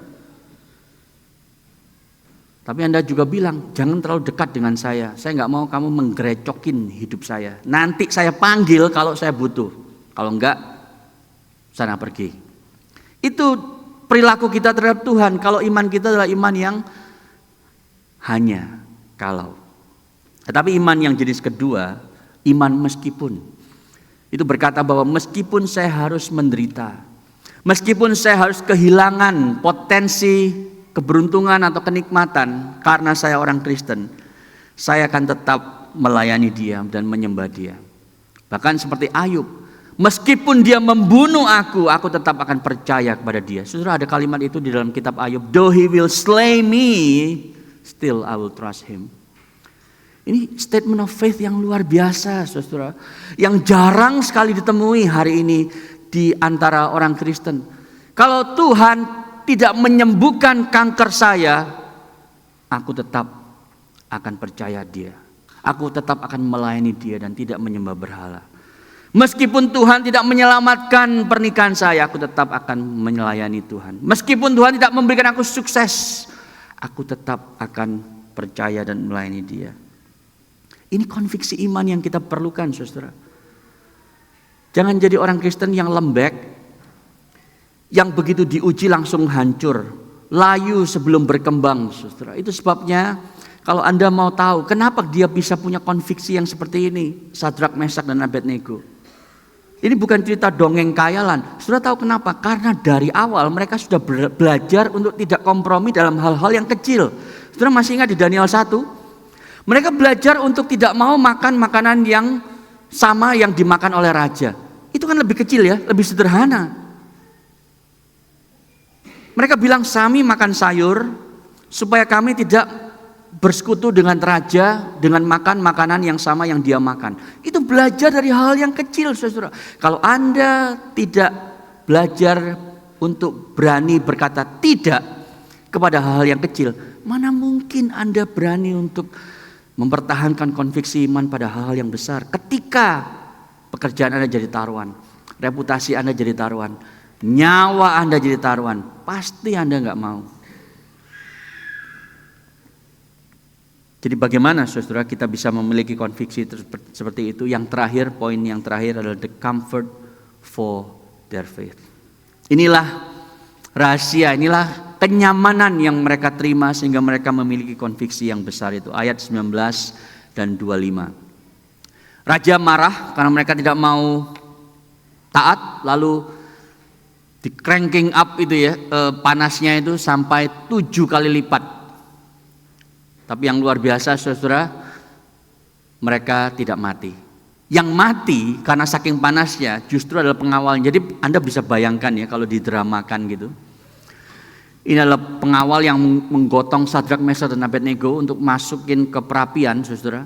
Tapi Anda juga bilang, jangan terlalu dekat dengan saya. Saya nggak mau kamu menggerecokin hidup saya. Nanti saya panggil kalau saya butuh. Kalau enggak, sana pergi. Itu perilaku kita terhadap Tuhan. Kalau iman kita adalah iman yang hanya kalau. Tetapi iman yang jenis kedua, iman meskipun. Itu berkata bahwa meskipun saya harus menderita, meskipun saya harus kehilangan potensi keberuntungan atau kenikmatan karena saya orang Kristen, saya akan tetap melayani Dia dan menyembah Dia. Bahkan seperti Ayub, meskipun dia membunuh aku tetap akan percaya kepada Dia. Saudara, ada kalimat itu di dalam kitab Ayub, though he will slay me, still I will trust him. Ini statement of faith yang luar biasa, saudara, yang jarang sekali ditemui hari ini di antara orang Kristen. Kalau Tuhan tidak menyembuhkan kanker saya, aku tetap akan percaya Dia. Aku tetap akan melayani Dia dan tidak menyembah berhala. Meskipun Tuhan tidak menyelamatkan pernikahan saya, aku tetap akan melayani Tuhan. Meskipun Tuhan tidak memberikan aku sukses, aku tetap akan percaya dan melayani Dia. Ini konviksi iman yang kita perlukan, saudara. Jangan jadi orang Kristen yang lembek, yang begitu diuji langsung hancur, layu sebelum berkembang, saudara. Itu sebabnya kalau Anda mau tahu kenapa dia bisa punya konviksi yang seperti ini, Sadrak, Mesak, dan Abednego. Ini bukan cerita dongeng khayalan. Saudara tahu kenapa? Karena dari awal mereka sudah belajar untuk tidak kompromi dalam hal-hal yang kecil. Saudara masih ingat di Daniel 1? Mereka belajar untuk tidak mau makan makanan yang sama yang dimakan oleh raja. Itu kan lebih kecil ya, lebih sederhana. Mereka bilang, kami makan sayur supaya kami tidak bersekutu dengan raja dengan makan makanan yang sama yang dia makan. Itu belajar dari hal yang kecil, saudara. Kalau Anda tidak belajar untuk berani berkata tidak kepada hal-hal yang kecil, mana mungkin Anda berani untuk mempertahankan konviksi iman pada hal-hal yang besar. Ketika pekerjaan Anda jadi taruhan, reputasi Anda jadi taruhan, nyawa Anda jadi taruhan, pasti Anda nggak mau. Jadi bagaimana, saudara, kita bisa memiliki konviksi seperti itu? Yang terakhir, poin yang terakhir adalah the comfort for their faith. Inilah rahasia, inilah kenyamanan yang mereka terima sehingga mereka memiliki konviksi yang besar itu. Ayat 19 dan 25. Raja marah karena mereka tidak mau taat, lalu di cranking up itu ya, panasnya itu sampai 7 kali lipat. Tapi yang luar biasa, saudara, mereka tidak mati. Yang mati karena saking panasnya justru adalah pengawalnya. Jadi Anda bisa bayangkan ya kalau didramakan gitu. Ini adalah pengawal yang menggotong Sadrak, Mesak, dan Abednego untuk masukin ke perapian, saudara.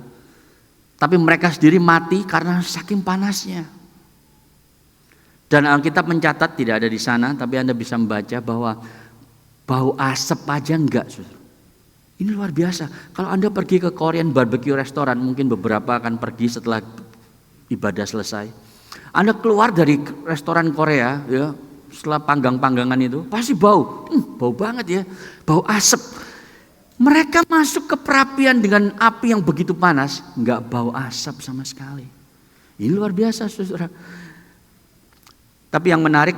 Tapi mereka sendiri mati karena saking panasnya. Dan Alkitab mencatat, tidak ada di sana, tapi Anda bisa membaca bahwa bau asap aja enggak, saudara. Ini luar biasa. Kalau Anda pergi ke Korean barbecue restoran, mungkin beberapa akan pergi setelah ibadah selesai. Anda keluar dari restoran Korea, ya, setelah panggang-panggangan itu pasti bau, bau banget ya, bau asap. Mereka masuk ke perapian dengan api yang begitu panas, nggak bau asap sama sekali. Ini luar biasa, saudara. Tapi yang menarik,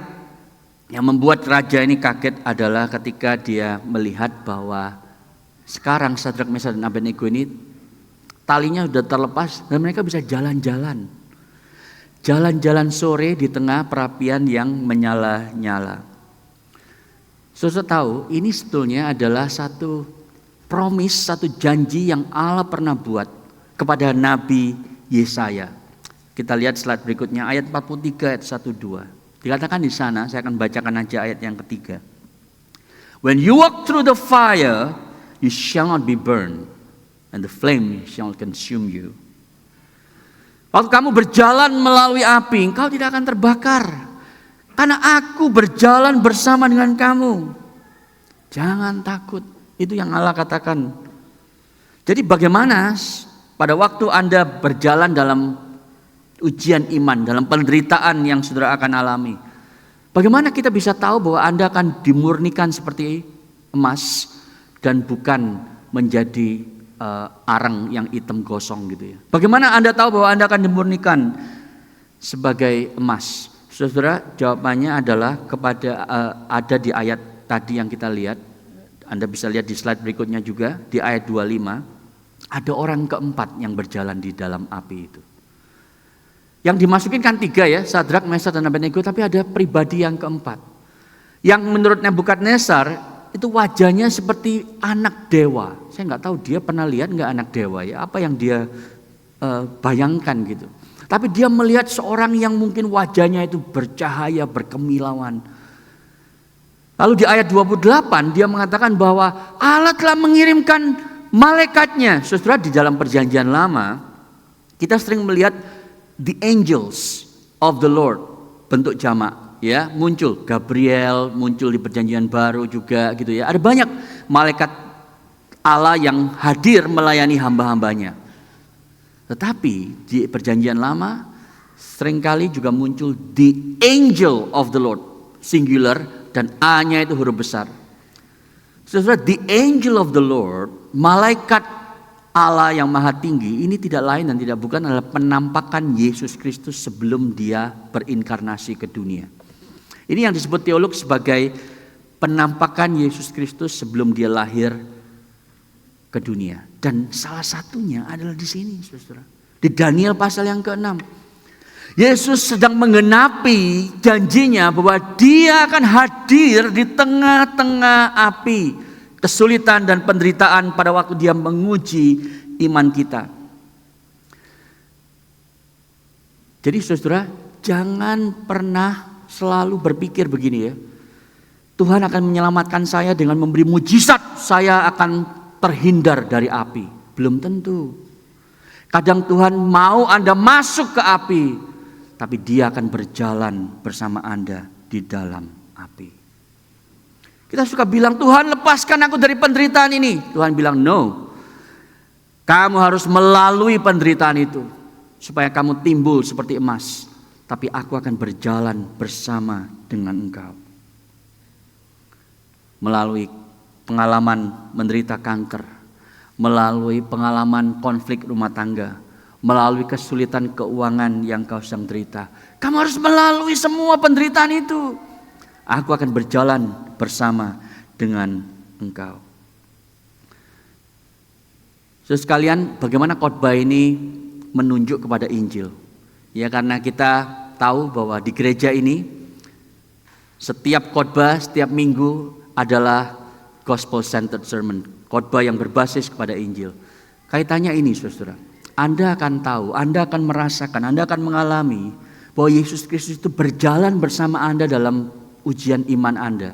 yang membuat raja ini kaget adalah ketika dia melihat bahwa sekarang Sadrak, Mesak, dan Abednego ini talinya sudah terlepas dan mereka bisa jalan-jalan. Jalan-jalan sore di tengah perapian yang menyala-nyala. Saudara tahu, ini sebetulnya adalah satu promise, satu janji yang Allah pernah buat kepada Nabi Yesaya. Kita lihat slide berikutnya, ayat 43 ayat 1-2. Dikatakan di sana, saya akan bacakan aja ayat yang ketiga. When you walk through the fire, you shall not be burned, and the flame shall consume you. Waktu kamu berjalan melalui api, engkau tidak akan terbakar. Karena aku berjalan bersama dengan kamu. Jangan takut. Itu yang Allah katakan. Jadi bagaimana pada waktu Anda berjalan dalam ujian iman, dalam penderitaan yang saudara akan alami. Bagaimana kita bisa tahu bahwa Anda akan dimurnikan seperti emas dan bukan menjadi arang yang hitam gosong gitu ya. Bagaimana Anda tahu bahwa Anda akan dimurnikan sebagai emas? Saudara, jawabannya adalah ada di ayat tadi yang kita lihat. Anda bisa lihat di slide berikutnya juga, di ayat 25. Ada orang keempat yang berjalan di dalam api itu. Yang dimasukin kan 3 ya, Sadrak, Mesak, dan Abednego, tapi ada pribadi yang keempat. Yang menurut Nebukadnezar itu wajahnya seperti anak dewa. Saya nggak tahu dia pernah lihat nggak anak dewa ya, apa yang dia bayangkan gitu. Tapi dia melihat seorang yang mungkin wajahnya itu bercahaya, berkemilauan. Lalu di ayat 28 dia mengatakan bahwa Allah telah mengirimkan malaikatnya. Saudara, di dalam perjanjian lama kita sering melihat the angels of the Lord, bentuk jamak. Ya, muncul Gabriel, muncul di perjanjian baru juga gitu ya. Ada banyak malaikat Allah yang hadir melayani hamba-hambanya. Tetapi di perjanjian lama seringkali juga muncul the angel of the Lord, singular, dan A-nya itu huruf besar. Saudara, the angel of the Lord, malaikat Allah yang maha tinggi, ini tidak lain dan tidak bukan adalah penampakan Yesus Kristus sebelum dia berinkarnasi ke dunia. Ini yang disebut teolog sebagai penampakan Yesus Kristus sebelum dia lahir ke dunia. Dan salah satunya adalah di sini, saudara. Di Daniel pasal yang ke-6. Yesus sedang menggenapi janjinya bahwa dia akan hadir di tengah-tengah api, kesulitan dan penderitaan pada waktu dia menguji iman kita. Jadi saudara, jangan pernah selalu berpikir begini ya, Tuhan akan menyelamatkan saya dengan memberi mujizat, saya akan terhindar dari api. Belum tentu. Kadang Tuhan mau Anda masuk ke api, tapi dia akan berjalan bersama Anda di dalam api. Kita suka bilang, Tuhan lepaskan aku dari penderitaan ini. Tuhan bilang, no. Kamu harus melalui penderitaan itu supaya kamu timbul seperti emas. Tapi aku akan berjalan bersama dengan engkau. Melalui pengalaman menderita kanker, melalui pengalaman konflik rumah tangga, melalui kesulitan keuangan yang kau sedang derita. Kamu harus melalui semua penderitaan itu. Aku akan berjalan bersama dengan engkau. Saudara sekalian, bagaimana khotbah ini menunjuk kepada Injil? Ya, karena kita tahu bahwa di gereja ini setiap khotbah, setiap minggu adalah gospel centered sermon, khotbah yang berbasis kepada Injil. Kaitannya ini, saudara. Anda akan tahu, Anda akan merasakan, Anda akan mengalami bahwa Yesus Kristus itu berjalan bersama Anda dalam ujian iman Anda.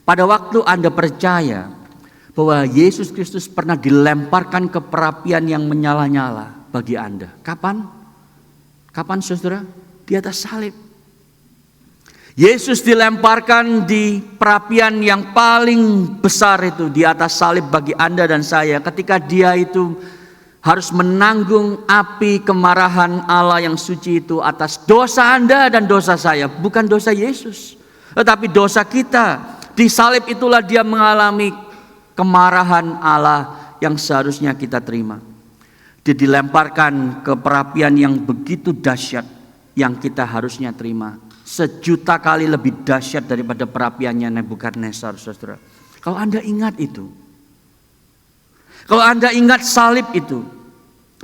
Pada waktu Anda percaya bahwa Yesus Kristus pernah dilemparkan ke perapian yang menyala-nyala bagi Anda. Kapan? Kapan saudara? Di atas salib. Yesus dilemparkan di perapian yang paling besar itu, di atas salib bagi Anda dan saya. Ketika dia itu harus menanggung api kemarahan Allah yang suci itu atas dosa Anda dan dosa saya. Bukan dosa Yesus, tetapi dosa kita. Di salib itulah dia mengalami kemarahan Allah yang seharusnya kita terima. Dia dilemparkan ke perapian yang begitu dahsyat yang kita harusnya terima. 1.000.000 kali lebih dahsyat daripada perapiannya Nebukadnezar, saudara. Kalau Anda ingat itu, kalau Anda ingat salib itu,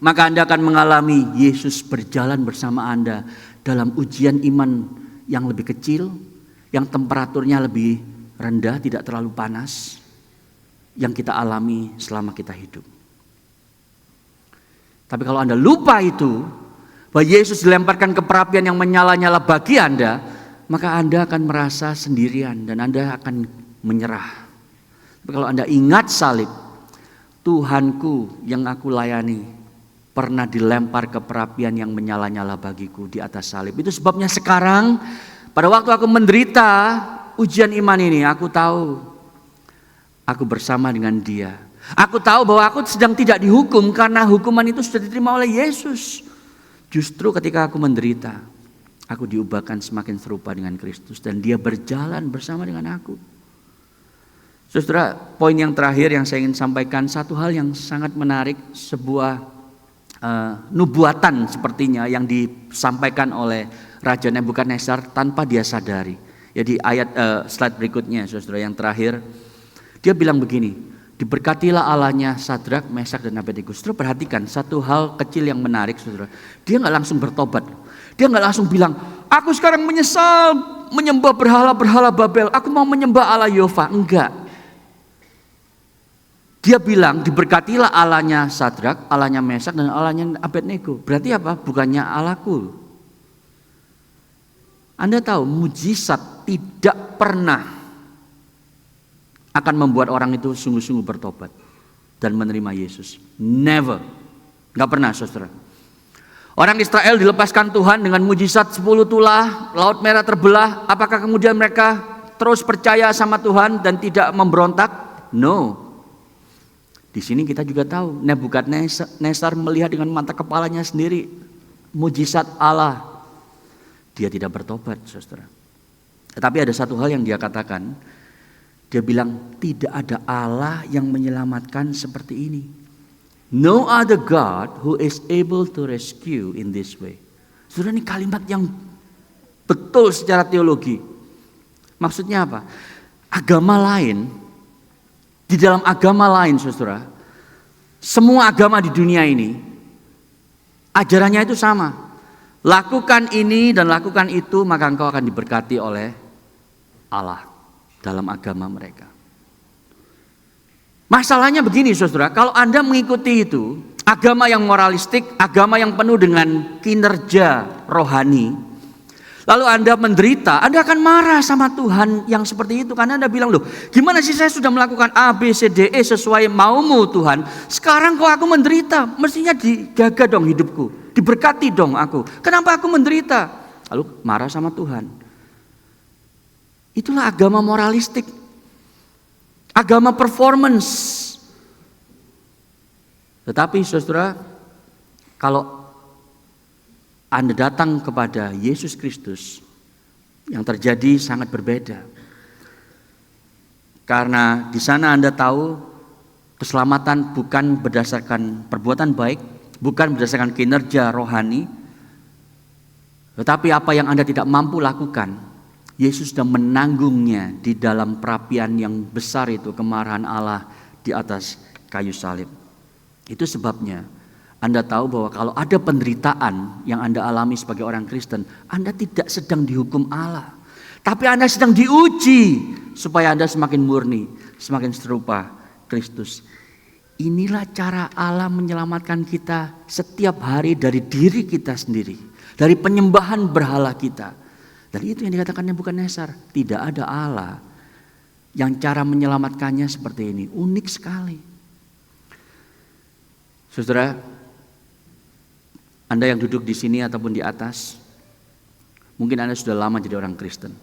maka Anda akan mengalami Yesus berjalan bersama Anda dalam ujian iman yang lebih kecil, yang temperaturnya lebih rendah, tidak terlalu panas, yang kita alami selama kita hidup. Tapi kalau Anda lupa itu, bahwa Yesus dilemparkan ke perapian yang menyala-nyala bagi Anda, maka Anda akan merasa sendirian dan Anda akan menyerah. Tapi kalau Anda ingat salib, Tuhanku yang aku layani pernah dilempar ke perapian yang menyala-nyala bagiku di atas salib. Itu sebabnya sekarang pada waktu aku menderita ujian iman ini, aku tahu aku bersama dengan dia. Aku tahu bahwa aku sedang tidak dihukum karena hukuman itu sudah diterima oleh Yesus. Justru ketika aku menderita, aku diubahkan semakin serupa dengan Kristus dan dia berjalan bersama dengan aku. Saudara, poin yang terakhir yang saya ingin sampaikan, satu hal yang sangat menarik, sebuah nubuatan sepertinya yang disampaikan oleh Raja Nebukadnezar tanpa dia sadari. Jadi ayat slide berikutnya, saudara, yang terakhir, dia bilang begini, diberkatilah Allahnya Sadrak, Mesak dan Abednego. Saudara perhatikan satu hal kecil yang menarik, saudara. Dia nggak langsung bertobat, dia nggak langsung bilang, aku sekarang menyesal menyembah berhala-berhala Babel, aku mau menyembah Allah Yehova. Enggak. Dia bilang diberkatilah Allahnya Sadrak, Allahnya Mesak dan Allahnya Abednego. Berarti apa? Bukannya Allahku. Anda tahu mujizat tidak pernah akan membuat orang itu sungguh-sungguh bertobat dan menerima Yesus. Never. Gak pernah, saudara. Orang Israel dilepaskan Tuhan dengan mujizat 10 tulah, laut merah terbelah. Apakah kemudian mereka terus percaya sama Tuhan dan tidak memberontak? No. Di sini kita juga tahu Nebukadnezar melihat dengan mata kepalanya sendiri mujizat Allah. Dia tidak bertobat, saudara. Tetapi ada satu hal yang dia katakan. Dia bilang tidak ada Allah yang menyelamatkan seperti ini. No other God who is able to rescue in this way. Saudara, ini kalimat yang betul secara teologi. Maksudnya apa? Agama lain, di dalam agama lain, saudara, semua agama di dunia ini ajarannya itu sama. Lakukan ini dan lakukan itu, maka engkau akan diberkati oleh Allah dalam agama mereka. Masalahnya begini, saudara, kalau Anda mengikuti itu, agama yang moralistik, agama yang penuh dengan kinerja rohani, lalu Anda menderita, Anda akan marah sama Tuhan yang seperti itu. Karena Anda bilang, loh gimana sih saya sudah melakukan A, B, C, D, E sesuai maumu Tuhan. Sekarang kok aku menderita, mestinya dijaga dong hidupku, diberkati dong aku. Kenapa aku menderita? Lalu marah sama Tuhan. Itulah agama moralistik. Agama performance. Tetapi saudara, kalau Anda datang kepada Yesus Kristus, yang terjadi sangat berbeda. Karena di sana Anda tahu keselamatan bukan berdasarkan perbuatan baik, bukan berdasarkan kinerja rohani, tetapi apa yang Anda tidak mampu lakukan, Yesus sudah menanggungnya di dalam perapian yang besar itu, kemarahan Allah di atas kayu salib. Itu sebabnya Anda tahu bahwa kalau ada penderitaan yang Anda alami sebagai orang Kristen, Anda tidak sedang dihukum Allah, tapi Anda sedang diuji supaya Anda semakin murni, semakin serupa Kristus. Inilah cara Allah menyelamatkan kita setiap hari dari diri kita sendiri, dari penyembahan berhala kita. Dan itu yang dikatakan Nebukadnezar, tidak ada Allah yang cara menyelamatkannya seperti ini. Unik sekali. Saudara, Anda yang duduk di sini ataupun di atas, mungkin Anda sudah lama jadi orang Kristen.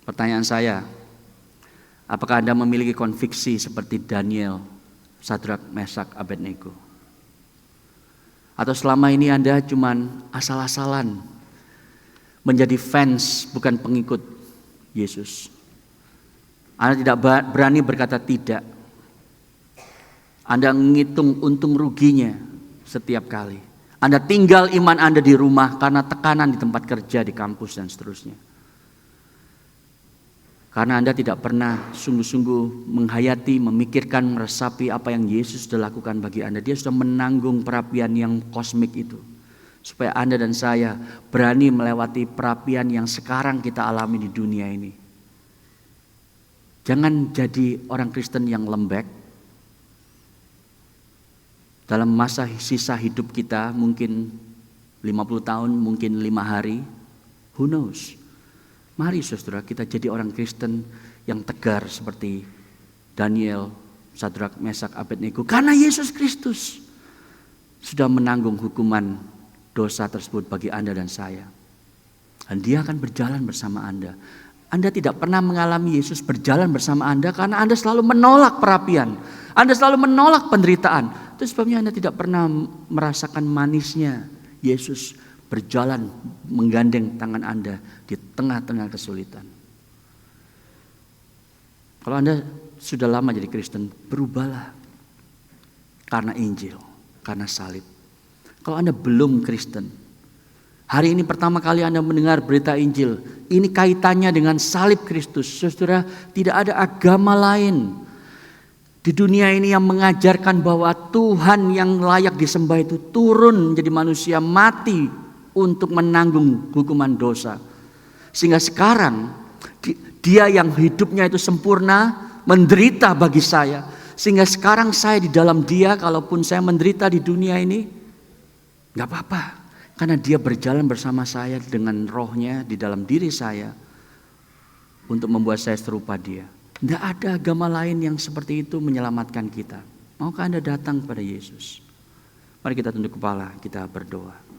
Pertanyaan saya, apakah Anda memiliki konviksi seperti Daniel, Sadrak, Mesak, Abednego? Atau selama ini Anda cuman asal-asalan menjadi fans bukan pengikut Yesus? Anda tidak berani berkata tidak. Anda menghitung untung ruginya setiap kali. Anda tinggal iman Anda di rumah karena tekanan di tempat kerja, di kampus dan seterusnya. Karena Anda tidak pernah sungguh-sungguh menghayati, memikirkan, meresapi apa yang Yesus sudah lakukan bagi Anda. Dia sudah menanggung perapian yang kosmik itu, supaya Anda dan saya berani melewati perapian yang sekarang kita alami di dunia ini. Jangan jadi orang Kristen yang lembek. Dalam masa sisa hidup kita mungkin 50 tahun, mungkin 5 hari. Who knows? Mari saudara, kita jadi orang Kristen yang tegar seperti Daniel, Sadrak, Mesak, Abednego. Karena Yesus Kristus sudah menanggung hukuman dosa tersebut bagi Anda dan saya. Dan Dia akan berjalan bersama Anda. Anda tidak pernah mengalami Yesus berjalan bersama Anda karena Anda selalu menolak perapian. Anda selalu menolak penderitaan. Itu sebabnya Anda tidak pernah merasakan manisnya Yesus berjalan menggandeng tangan Anda di tengah-tengah kesulitan. Kalau Anda sudah lama jadi Kristen, berubahlah. Karena Injil, karena salib. Kalau Anda belum Kristen, hari ini pertama kali Anda mendengar berita Injil, ini kaitannya dengan salib Kristus. Saudara, tidak ada agama lain di dunia ini yang mengajarkan bahwa Tuhan yang layak disembah itu turun menjadi manusia, mati untuk menanggung hukuman dosa. Sehingga sekarang dia yang hidupnya itu sempurna menderita bagi saya. Sehingga sekarang saya di dalam dia, kalaupun saya menderita di dunia ini, gak apa-apa. Karena dia berjalan bersama saya dengan rohnya di dalam diri saya untuk membuat saya serupa dia. Tidak ada agama lain yang seperti itu menyelamatkan kita. Maukah Anda datang kepada Yesus? Mari kita tunduk kepala, kita berdoa.